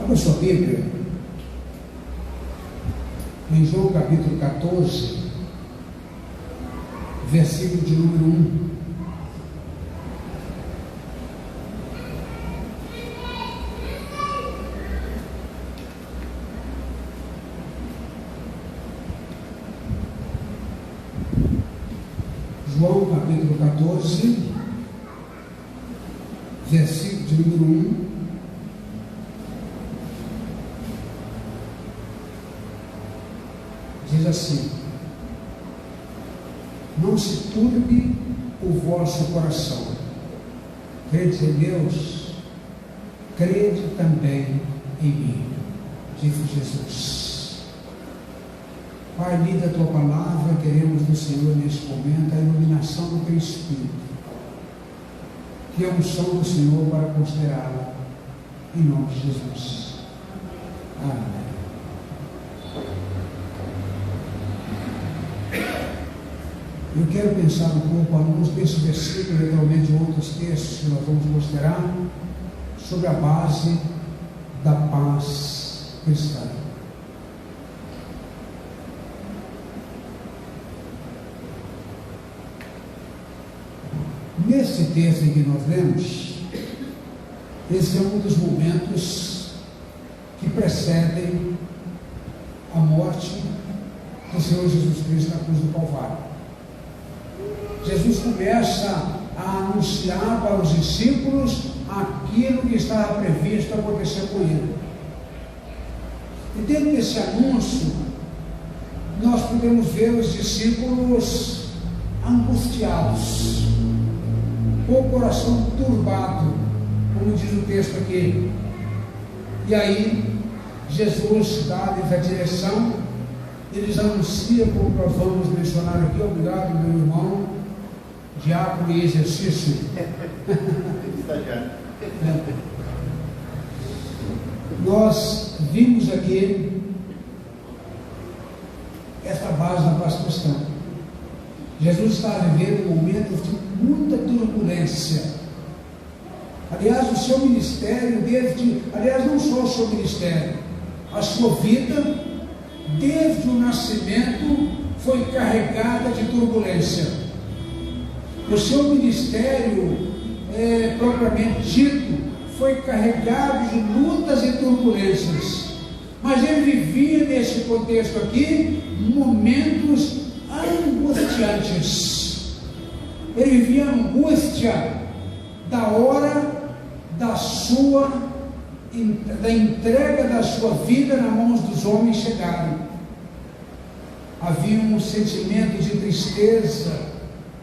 Abra sua Bíblia em João capítulo 14, versículo de número 1. João capítulo 14, versículo de número 1. Diz assim: não se turbe o vosso coração, credes em Deus, crede também em mim, disse Jesus. Pai, lida a tua palavra, queremos do Senhor neste momento a iluminação do teu Espírito, que é a unção do Senhor para considerá-la, em nome de Jesus. Amém. Eu quero pensar um pouco, à luz desse versículo, realmente de outros textos que nós vamos considerar, sobre a base da paz cristã. Nesse texto em que nós lemos, esse é um dos momentos que precedem a morte do Senhor Jesus Cristo na cruz do Calvário. Jesus começa a anunciar para os discípulos aquilo que estava previsto acontecer com ele. E dentro desse anúncio, nós podemos ver os discípulos angustiados, com o coração turbado, como diz o texto aqui. E aí, Jesus dá-lhes a direção, eles anunciam, como nós vamos mencionar aqui. Obrigado, meu irmão, diácono e exercício. Nós vimos aqui esta base da paz cristã. Jesus está vivendo momentos de muita turbulência. Aliás, o seu ministério, não só o seu ministério, a sua vida, desde o nascimento, foi carregada de turbulência. O seu ministério, propriamente dito, foi carregado de lutas e turbulências. Mas ele vivia, nesse contexto aqui, momentos angustiantes. Ele vivia a angústia da hora da entrega da sua vida nas mãos dos homens chegarem. Havia um sentimento de tristeza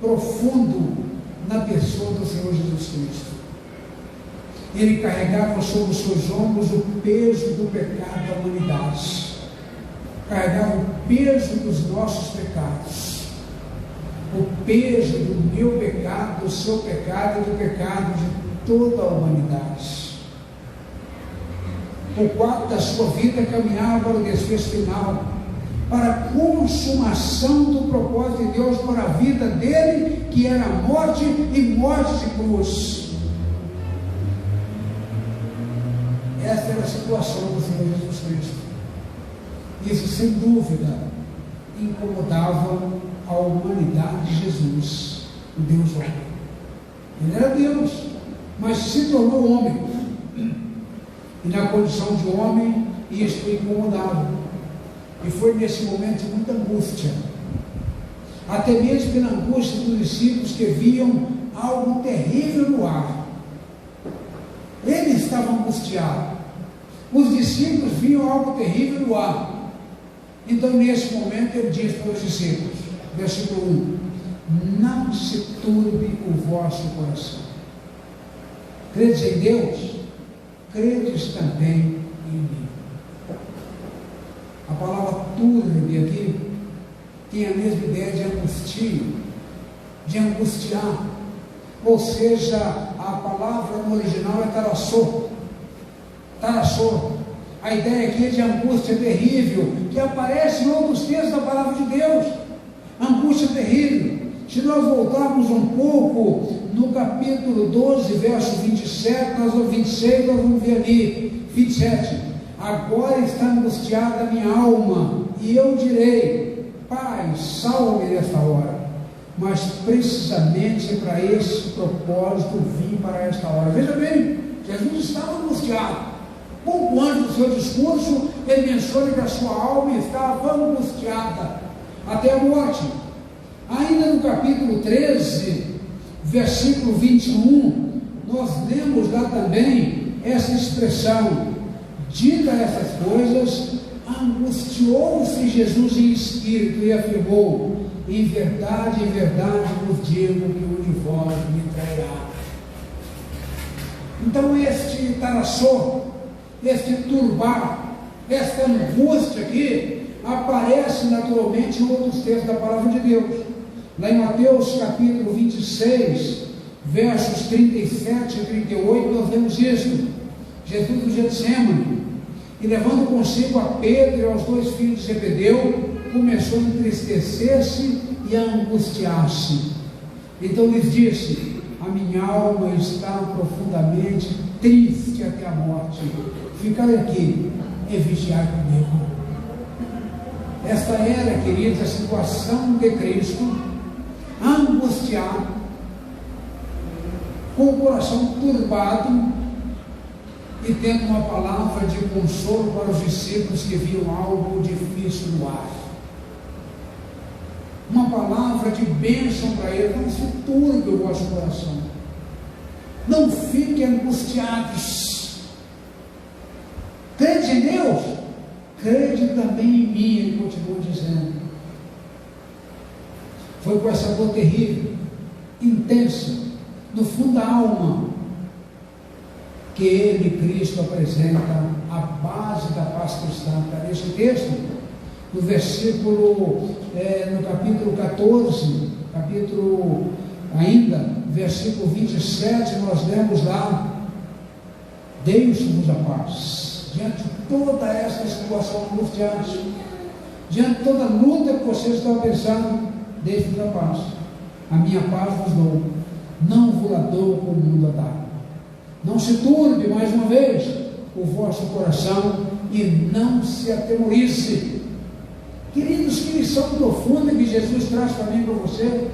profundo na pessoa do Senhor Jesus Cristo. Ele carregava sobre os seus ombros o peso do pecado da humanidade, carregava o peso dos nossos pecados, o peso do meu pecado, do seu pecado e do pecado de toda a humanidade. O quadro da sua vida caminhava para o desfecho final, para a consumação do propósito de Deus para a vida dele, que era morte e morte de cruz. Esta era a situação do Senhor Jesus Cristo. Isso, sem dúvida, incomodava a humanidade de Jesus, o Deus homem. Ele era Deus, mas se tornou homem. E na condição de homem, isto o incomodava. E foi nesse momento de muita angústia, até mesmo pela angústia dos discípulos, que viam algo terrível no ar. Ele estava angustiado, os discípulos viam algo terrível no ar. Então, nesse momento, ele diz para os discípulos, versículo 1: não se turbe o vosso coração, credes em Deus, credes também em mim. A palavra turbe aqui tem a mesma ideia de angústia, de angustiar. Ou seja, a palavra no original é tarassô. A ideia aqui é de angústia terrível, que aparece em outros textos da palavra de Deus. Angústia terrível. Se nós voltarmos um pouco no capítulo 12, verso 27, 26, nós vamos ver ali, 27. agora está angustiada a minha alma, e eu direi: Pai, salva-me desta hora. Mas precisamente para esse propósito vim para esta hora. Veja bem, Jesus estava angustiado. Pouco antes do seu discurso, ele menciona que a sua alma estava angustiada até a morte. Ainda no capítulo 13, versículo 21, nós lemos lá também essa expressão: dita essas coisas, angustiou-se Jesus em espírito e afirmou: em verdade vos digo que um de vós me trairá. Então este tarassô, este turbar, esta angústia aqui, aparece naturalmente em outros textos da palavra de Deus. Lá em Mateus capítulo 26, versos 37 e 38, nós vemos isso. Jesus no Getsemane, e levando consigo a Pedro e aos 2 filhos de Zebedeu, começou a entristecer-se e a angustiar-se. Então lhes disse: a minha alma está profundamente triste até a morte. Ficai aqui e vigiai comigo. Esta era, queridos, a situação de Cristo, angustiado, com o coração turbado, e tendo uma palavra de consolo para os discípulos que viam algo difícil no ar. Uma palavra de bênção para eles: não se turbe o vosso coração, não fiquem angustiados, crede em Deus, crede também em mim, ele continua dizendo. Foi com essa dor terrível, intensa, no fundo da alma, que ele, Cristo, apresenta a base da paz cristã. Para esse texto, no versículo, no capítulo 14, versículo 27, nós lemos lá: deixe-vos a paz. Diante de toda essa situação angustiante, diante de toda a luta que vocês estão pensando, deixe-vos a paz. A minha paz vos dou, não vos la dou como o mundo a dá. Não se turbe, mais uma vez, o vosso coração, e não se atemorize. Queridos, que lição profunda que Jesus traz também para você.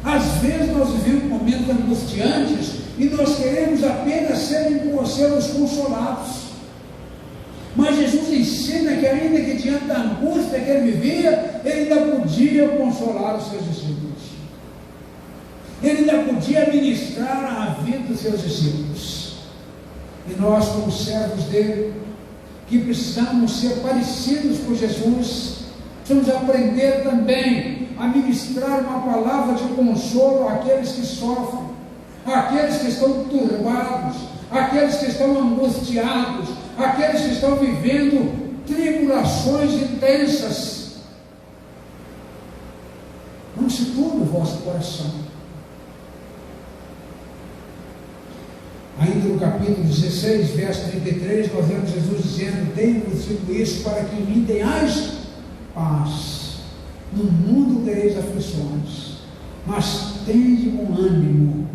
Às vezes nós vivemos momentos angustiantes e nós queremos apenas sermos consolados. Mas Jesus ensina que, ainda que diante da angústia que ele vivia, ele ainda podia consolar os seus discípulos. Ele ainda podia ministrar a vida dos seus discípulos. E nós, como servos dele, que precisamos ser parecidos com Jesus, precisamos aprender também a ministrar uma palavra de consolo àqueles que sofrem, àqueles que estão turbados, àqueles que estão angustiados, àqueles que estão vivendo tribulações intensas. Não se turbe o vosso coração. Ainda no capítulo 16, verso 33, nós vemos Jesus dizendo: tenho-vos dito isso para que em mim tenhais paz. No mundo tereis aflições, mas tende bom ânimo.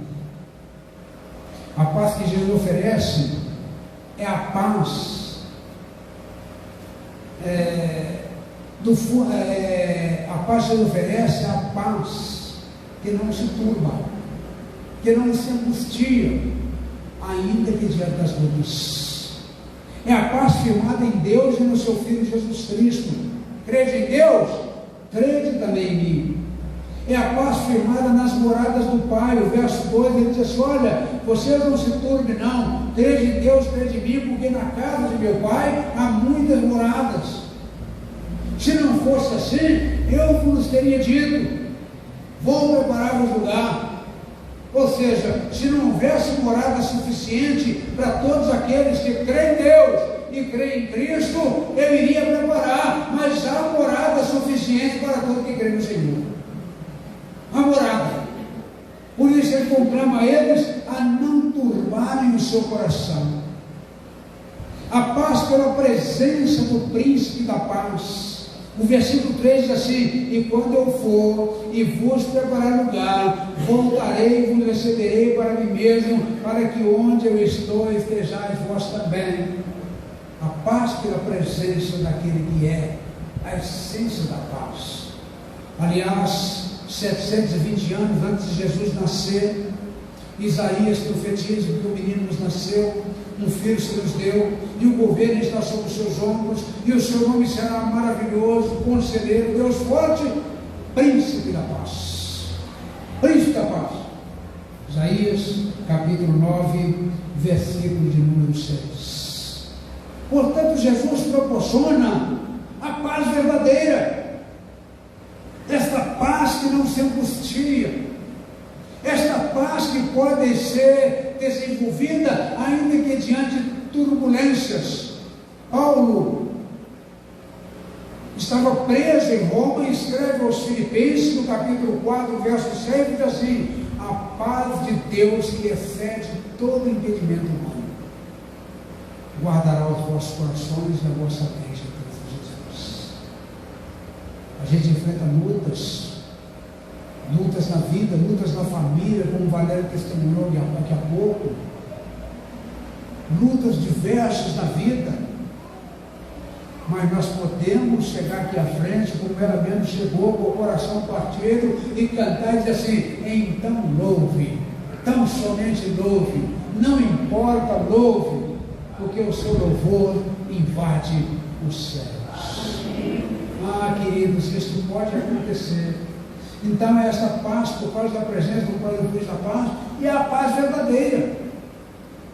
A paz que Jesus oferece é a paz a paz que ele oferece é a paz que não se turba, que não se angustia, ainda que diante das lutas. É a paz firmada em Deus e no seu Filho Jesus Cristo. Crede em Deus, crede também em mim. É a paz firmada nas moradas do Pai. O verso 2, ele diz assim: olha, vocês não se turbem não, crede em Deus, crede em mim, porque na casa de meu Pai há muitas moradas. Se não fosse assim, eu vos teria dito: vou preparar-vos lugar. Ou seja, se não houvesse morada suficiente para todos aqueles que creem em Deus e creem em Cristo, eu iria preparar, mas há morada suficiente para todos que creem no Senhor. A morada. Por isso ele conclama a eles a não turbarem o seu coração. A paz pela presença do príncipe da paz. O versículo 3 diz assim: e quando eu for e vos preparar lugar, voltarei e vos receberei para mim mesmo, para que onde eu estou estejais vós também. A paz pela presença daquele que é a essência da paz. Aliás, 720 anos antes de Jesus nascer, Isaías profetiza que o menino nos nasceu, um filho se nos deu, e o governo está sobre os seus ombros, e o seu nome será maravilhoso, conselheiro, Deus forte, príncipe da paz. Príncipe da paz. Isaías, capítulo 9, versículo de número 6. Portanto, Jesus proporciona a paz verdadeira, esta paz que não se angustia, esta paz que pode ser desenvolvida ainda que diante de turbulências. Paulo estava preso em Roma e escreve aos Filipenses, no capítulo 4, verso 6, diz assim: a paz de Deus que excede todo impedimento humano guardará os vossos corações e a vossa mente em Cristo Jesus. A gente enfrenta lutas na vida, lutas na família, como o Valério testemunhou daqui a pouco, lutas diversas na vida, mas nós podemos chegar aqui à frente, como ela mesmo chegou, com o coração partido, e cantar e dizer assim: então louve, tão somente louve, não importa, louve, porque o seu louvor invade os céus. Ah, queridos, isso pode acontecer. Então é essa paz, por causa da presença do Pai Deus da paz, e é a paz verdadeira.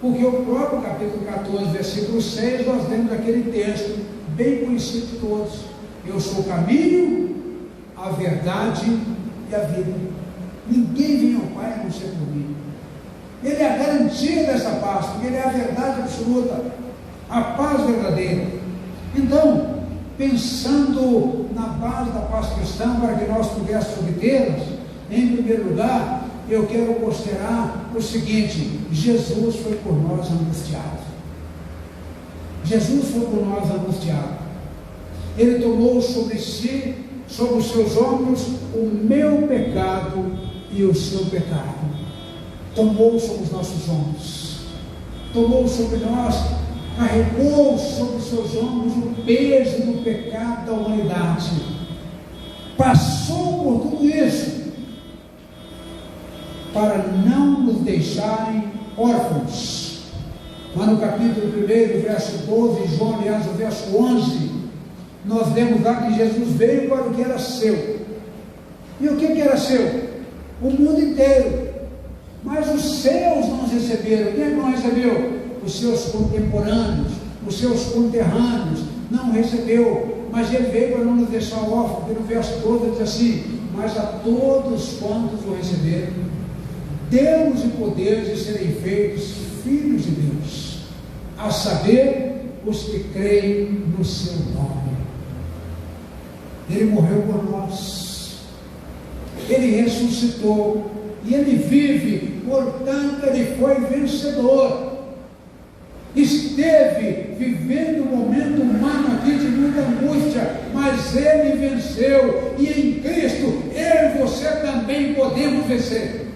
Porque o próprio capítulo 14, versículo 6, nós lemos aquele texto, bem conhecido de todos: eu sou o caminho, a verdade e a vida. Ninguém vem ao Pai a não ser por mim. Ele é a garantia dessa paz, porque ele é a verdade absoluta, a paz verdadeira. Então, pensando na base da paz cristã, para que nós pudéssemos obtê-las, em primeiro lugar, eu quero considerar o seguinte: Jesus foi por nós angustiado. Jesus foi por nós angustiado. Ele tomou sobre si, sobre os seus ombros, o meu pecado e o seu pecado. Tomou sobre os nossos ombros, tomou sobre nós, carregou sobre os seus ombros o peso do pecado da humanidade, passou por tudo isso, para não nos deixarem órfãos. Lá no capítulo 1, verso 12, João, aliás, o verso 11, nós lemos lá que Jesus veio para o que era seu. E o que era seu? O mundo inteiro. Mas os seus não receberam. Quem é que não recebeu? Os seus contemporâneos, os seus conterrâneos, não recebeu. Mas ele veio para não nos deixar órfãos, porque no verso 12 diz assim: mas a todos quantos o receberam, deu-nos o poder de serem feitos filhos de Deus, a saber, os que creem no seu nome. Ele morreu por nós, ele ressuscitou, e ele vive, portanto ele foi vencedor. Esteve vivendo um momento humano aqui de muita angústia, mas ele venceu, e em Cristo eu e você também podemos vencer.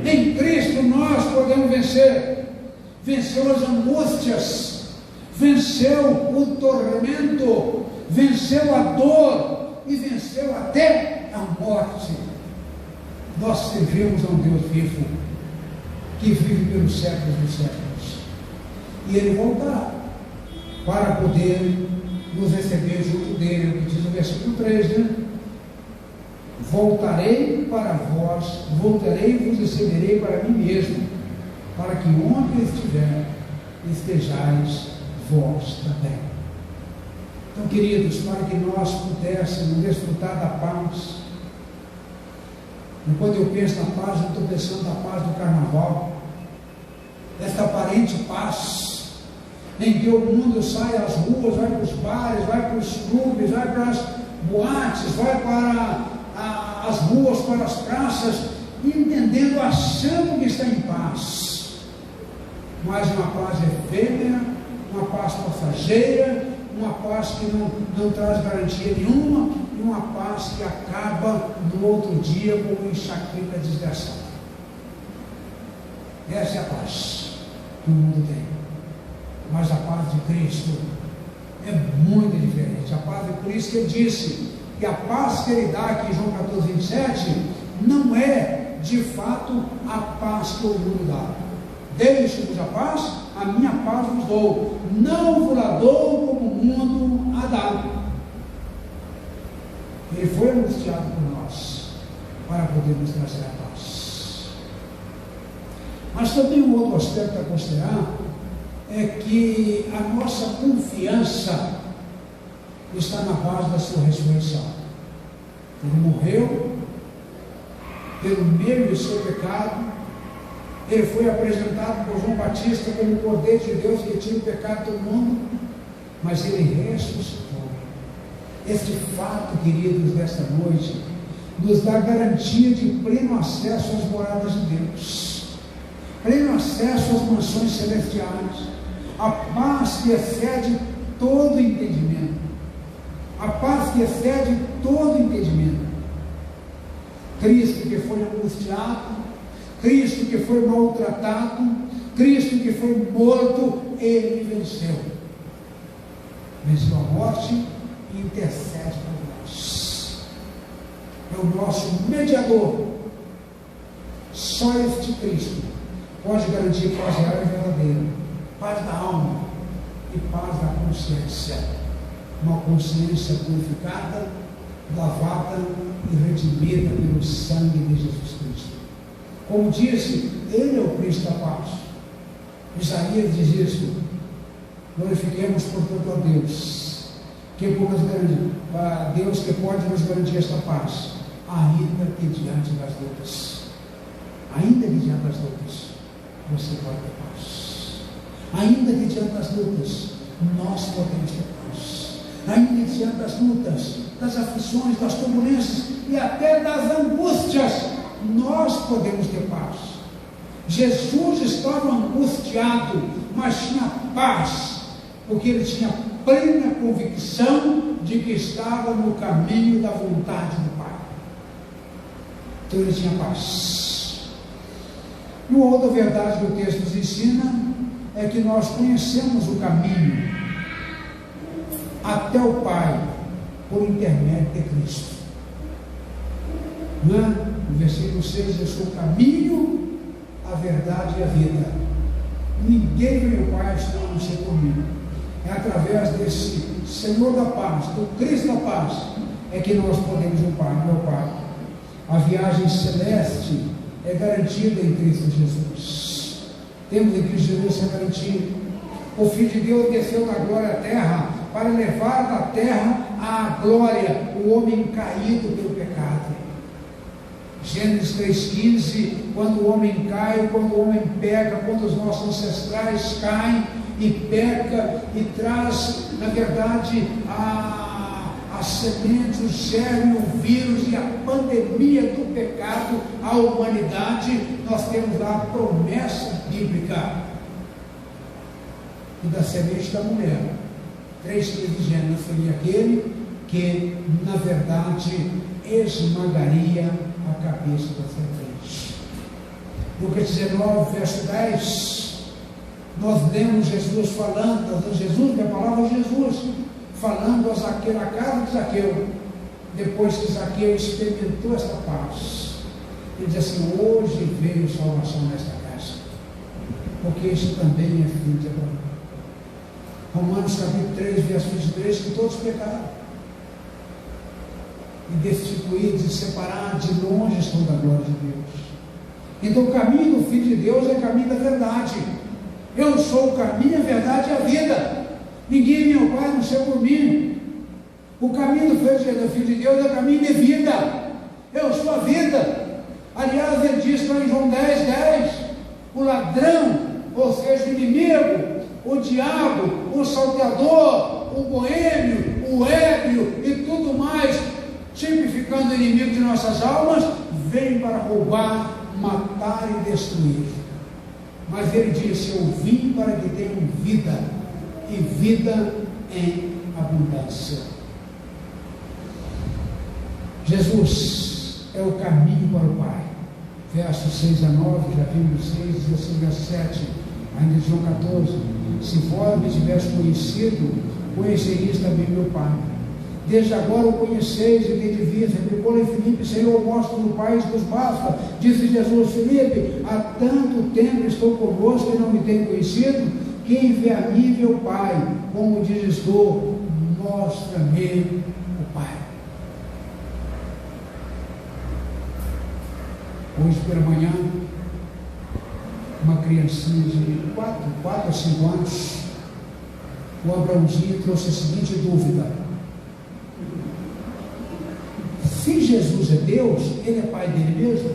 Em Cristo nós podemos vencer. Venceu as angústias, venceu o tormento, venceu a dor e venceu até a morte. Nós servimos a um Deus vivo, que vive pelos séculos dos séculos, e ele voltará para poder nos receber junto dele, o que diz o versículo 3, né? Voltarei para vós, voltarei e vos receberei para mim mesmo, para que onde eu estiver, estejais vós também. Então, queridos, para que nós pudéssemos desfrutar da paz, e quando eu penso na paz, eu estou pensando na paz do carnaval, esta aparente paz, em que o mundo sai às ruas, vai para os bares, vai para os clubes, vai para as boates, vai para as ruas, para as praças, entendendo, achando que está em paz, mas uma paz efêmera, uma paz passageira, uma paz que não traz garantia nenhuma, e uma paz que acaba no outro dia com uma enxaqueca desgraçada. Essa é a paz que o mundo tem. Mas a paz de Cristo é muito diferente. A paz, por isso que ele disse que a paz que ele dá aqui em João 14, 27, não é de fato a paz que o mundo dá. Deixe-vos a paz, a minha paz vos dou. Não vos a dou como o mundo a dá. Ele foi angustiado por nós, para podermos trazer a paz. Mas também um outro aspecto a considerar é que a nossa confiança está na base da sua ressurreição. Ele morreu pelo meio do seu pecado. Ele foi apresentado por João Batista como o Cordeiro de Deus que tira o pecado do mundo, mas ele ressuscitou. Este fato, queridos, desta noite, nos dá garantia de pleno acesso às moradas de Deus, pleno acesso às mansões celestiais, a paz que excede todo entendimento, a paz que excede todo entendimento. Cristo que foi angustiado, Cristo que foi maltratado, Cristo que foi morto, ele venceu. Venceu a morte e intercede por nós. É o nosso mediador. Só este Cristo pode garantir paz real e verdadeira, paz da alma e paz da consciência. Uma consciência purificada, lavada e redimida pelo sangue de Jesus Cristo. Como disse, ele é o Cristo da paz. Isaías diz isso: glorifiquemos portanto a Deus, que por nos garantir, a Deus que pode nos garantir esta paz, ainda que diante das lutas. Ainda que diante das lutas, você pode ter paz. Ainda que diante das lutas, nós podemos ter paz. Ainda que diante das lutas, das aflições, das turbulências e até das angústias, nós podemos ter paz. Jesus estava angustiado, mas tinha paz, porque ele tinha plena convicção de que estava no caminho da vontade do Pai. Então ele tinha paz. E uma outra verdade que o texto nos ensina é que nós conhecemos o caminho até o Pai por intermédio de Cristo. No versículo 6, eu sou o caminho, a verdade e a vida. Ninguém vem ao Pai senão a não ser por mim. É através desse Senhor da paz, do Cristo da paz, é que nós podemos ir ao Pai. A viagem celeste é garantida em Cristo Jesus. Temos em Cristo Jesus essa garantia. O Filho de Deus desceu da glória à terra para levar da terra à glória o homem caído pelo pecado. Gênesis 3,15, quando o homem cai, quando o homem peca, quando os nossos ancestrais caem e peca e traz, na verdade, a semente, o germe, o vírus e a pandemia do pecado à humanidade, nós temos lá a promessa bíblica e da semente da mulher. 3 filhos de Gênesis seria aquele que, na verdade, esmagaria a cabeça da serpente. Lucas 19, verso 10, nós lemos Jesus falando, Jesus, da palavra de Jesus, falando a Zaqueu, a casa de Zaqueu, depois que Zaqueu experimentou esta paz, ele diz assim: hoje veio salvação nesta casa, porque este também é filho de Abraão. Romanos capítulo 3, verso 23, que todos pecaram e destituídos e separados de longe estão da glória de Deus. Então o caminho do Filho de Deus é o caminho da verdade. Eu sou o caminho, a verdade e a vida. Ninguém vem ao Pai a não ser por mim. O caminho do Filho de Deus é o caminho de vida. Eu sou a vida. Aliás, ele diz lá em João 10, 10, o ladrão, ou seja, o inimigo, o diabo, o salteador, o boêmio, o ébrio e tudo mais, tipificando o inimigo de nossas almas, vem para roubar, matar e destruir. Mas ele disse: eu vim para que tenham vida, e vida em abundância. Jesus é o caminho para o Pai. Versos 6 a 9, já vimos 6, verso 7. Ainda em João 14, se vós me tivesse conhecido, conheceríeis também meu Pai. Desde agora o conheceis e me devias. Replicou-lhe Filipe: Senhor, mostra no Pai, nos basta. Disse Jesus: Filipe, há tanto tempo estou convosco e não me tenho conhecido? Quem vê a mim vê o Pai. Como dizes tu, mostra-me o Pai. Hoje pela manhã, uma criancinha de 4 a 5 anos, o Abraãozinho trouxe a seguinte dúvida: se Jesus é Deus, ele é pai dele mesmo?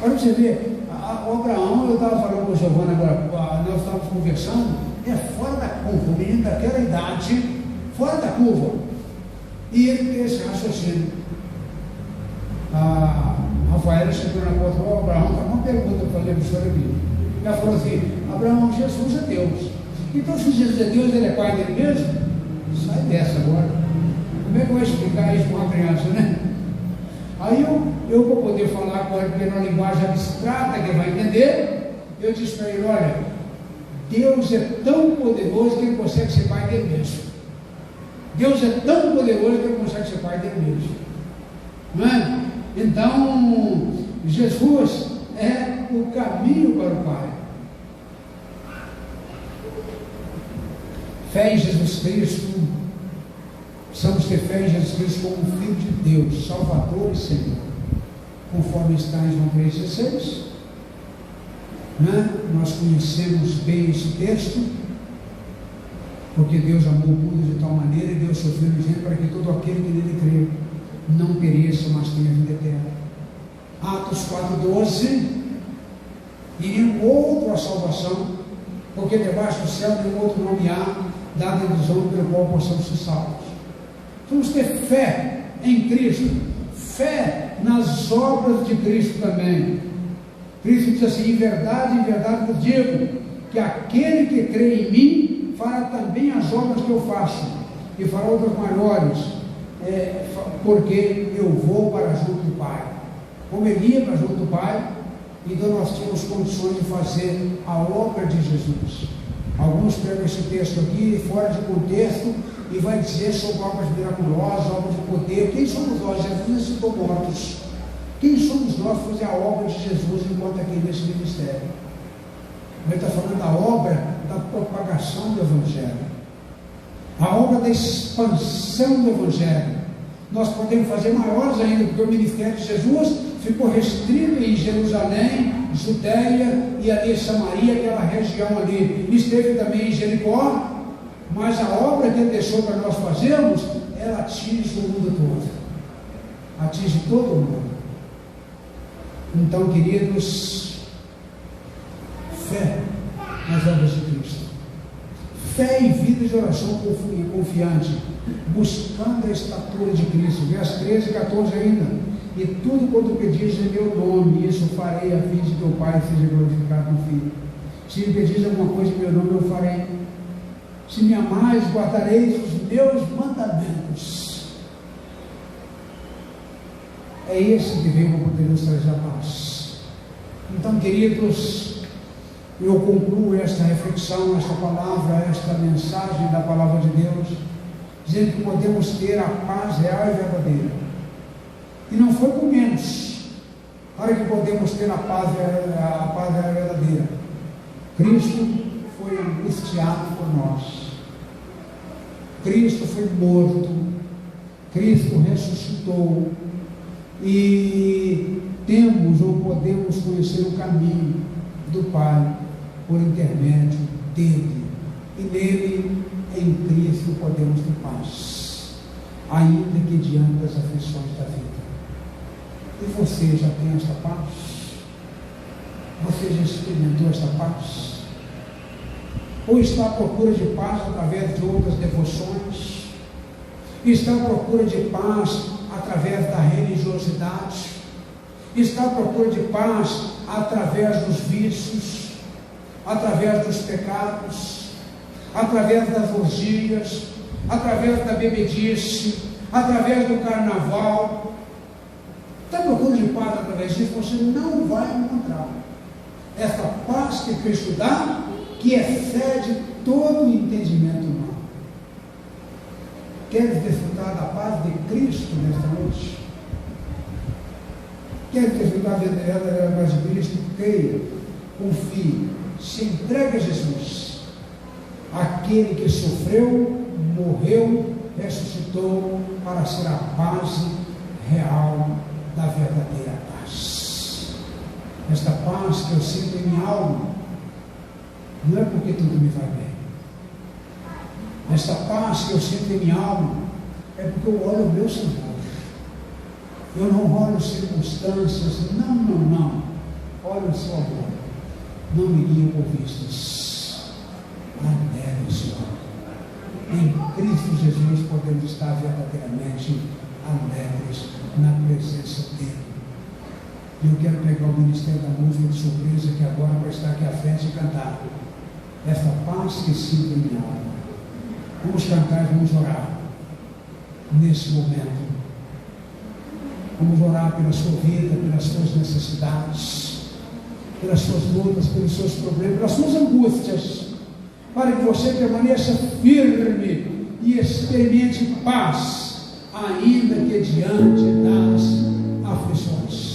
Para você ver, o Abraão, eu estava falando com o Giovanni agora, nós estávamos conversando, é fora da curva, o menino daquela idade, fora da curva, e ele tem esse raciocínio. A Rafaela chegou na porta e falou: Abraão, está uma pergunta para fazer para o senhor aqui. Ela falou assim: Abraão, Jesus é Deus. Então, se Jesus é Deus, ele é pai dele mesmo? Sai dessa agora. Como é que eu vou explicar isso para uma criança, né? Aí eu vou poder falar com ele na linguagem abstrata que ele vai entender. Eu disse para ele: olha, Deus é tão poderoso que ele consegue ser pai dele mesmo. Deus é tão poderoso que ele consegue ser pai dele mesmo. Não é? Então, Jesus é o caminho para o Pai. Fé em Jesus Cristo, precisamos ter fé em Jesus Cristo como Filho de Deus, Salvador e Senhor, conforme está em João 3,16. Nós conhecemos bem esse texto, porque Deus amou o mundo de tal maneira e deu seu Filho unigênito para que todo aquele que nele crê não pereça, mas tenha vida eterna. Atos 4,12, e nenhum outro a salvação, porque debaixo do céu nenhum outro nome há dado entre os homens pelo qual possamos ser salvos. Vamos ter fé em Cristo, fé nas obras de Cristo também. Cristo diz assim: em verdade vos digo, que aquele que crê em mim fará também as obras que eu faço, e fará outras maiores, porque eu vou para junto do Pai. Como ele ia para junto do Pai, então nós tínhamos condições de fazer a obra de Jesus. Alguns pegam esse texto aqui fora de contexto e vai dizer sobre obras miraculosas, obras de poder. Quem somos nós? Jesus ressuscitou mortos. Quem somos nós para fazer a obra de Jesus enquanto aqui nesse ministério? Ele está falando da obra da propagação do Evangelho, a obra da expansão do Evangelho. Nós podemos fazer maiores ainda, porque o ministério de Jesus ficou restrito em Jerusalém, Judéia e ali Samaria, aquela região ali. Esteve também em Jericó, mas a obra que ele deixou para nós fazermos, ela atinge o mundo todo, atinge todo o mundo. Então, queridos, fé nas obras de Cristo, fé em vida de oração confiante, buscando a estatura de Cristo. Versos 13 e 14 ainda: e tudo quanto pedis em meu nome, isso farei, a fim de que o Pai seja glorificado no Filho. Se me pedis alguma coisa em meu nome, eu farei. Se me amais, guardareis os meus mandamentos. É esse que veio para poder nos trazer a paz. Então, queridos, eu concluo esta reflexão, esta palavra, esta mensagem da palavra de Deus, dizendo que podemos ter a paz real e verdadeira. E não foi com menos para que podemos ter a paz verdadeira. Cristo foi angustiado por nós, Cristo foi morto, Cristo ressuscitou, e temos ou podemos conhecer o caminho do Pai por intermédio dele, e nele, em Cristo, podemos ter paz, ainda que diante das aflições da vida. E você já tem esta paz? Você já experimentou esta paz? Ou está à procura de paz através de outras devoções? Está à procura de paz através da religiosidade? Está à procura de paz através dos vícios, através dos pecados, através das orgias, através da bebedice, através do carnaval? Está procurando de paz através disso? Você não vai encontrar. essa paz que Cristo dá, que excede todo o entendimento humano. Queres desfrutar da paz de Cristo nesta noite? Queres desfrutar da paz de Cristo? Creia, confie, se entregue a Jesus, aquele que sofreu, morreu, ressuscitou para ser a base real da verdadeira paz. Esta paz que eu sinto em minha alma não é porque tudo me vai bem. Esta paz que eu sinto em minha alma é porque eu olho o meu Senhor. Eu não olho circunstâncias, não. Olha o seu amor. Não me guie por vistas. Alegre, Senhor. Em Cristo Jesus podemos estar verdadeiramente alegres na presença dEle. E eu quero pegar o ministério da música de surpresa que agora vai estar aqui à frente e cantar. Essa paz que sinto em minha alma. Vamos cantar e vamos orar nesse momento. Vamos orar pela sua vida, pelas suas necessidades, pelas suas lutas, pelos seus problemas, pelas suas angústias, para que você permaneça firme e experimente paz, ainda que diante das aflições.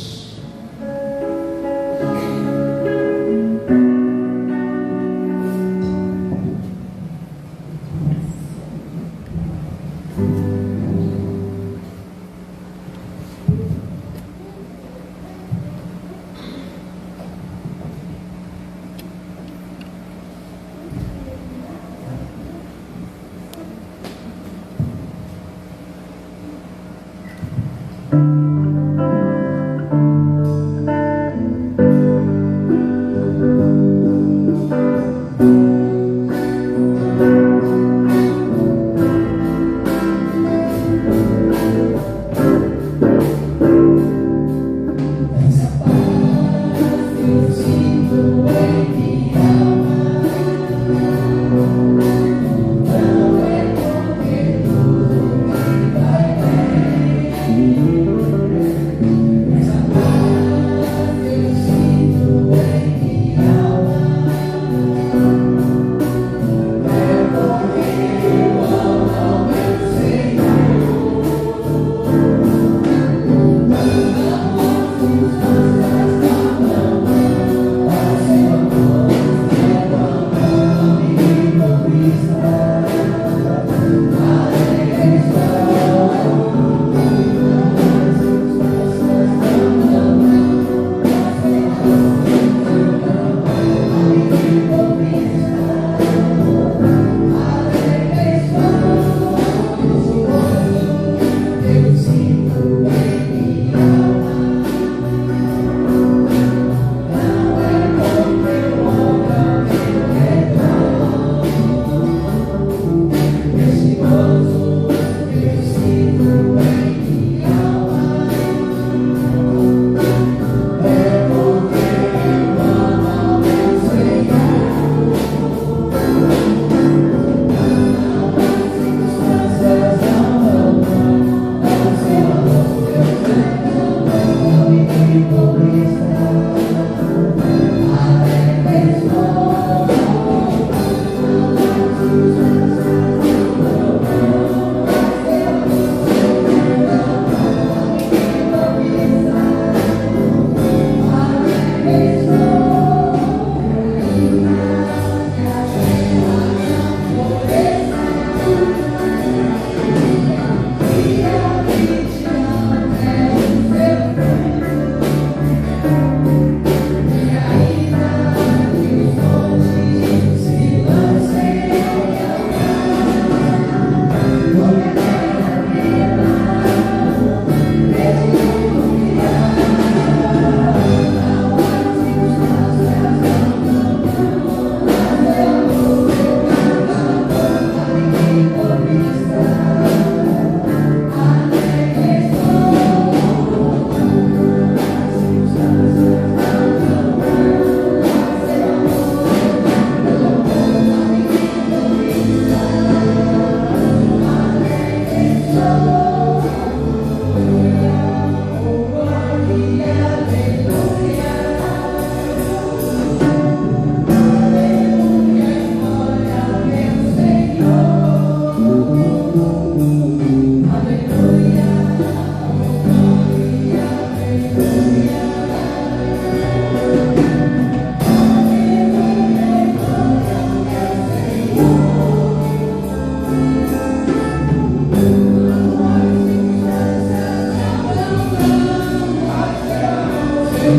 Nós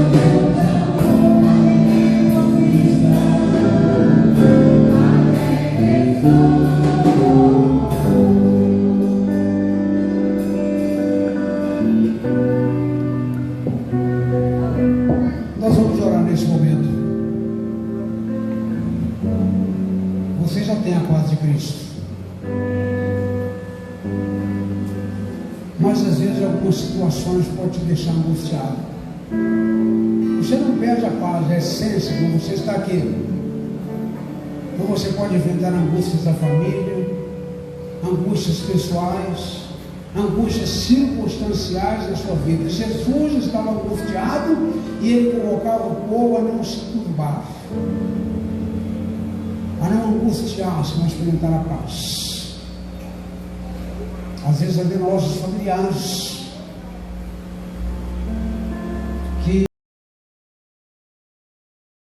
vamos orar nesse momento. Você já tem a paz de Cristo, mas às vezes algumas situações podem te deixar angustiado. Você não perde a paz, a essência, quando você está aqui. Então você pode enfrentar angústias da família, angústias pessoais, angústias circunstanciais na sua vida. Jesus estava angustiado e ele convocava o povo a não se turbar, a não angustiar-se, mas experimentar a paz. Às vezes até nossos familiares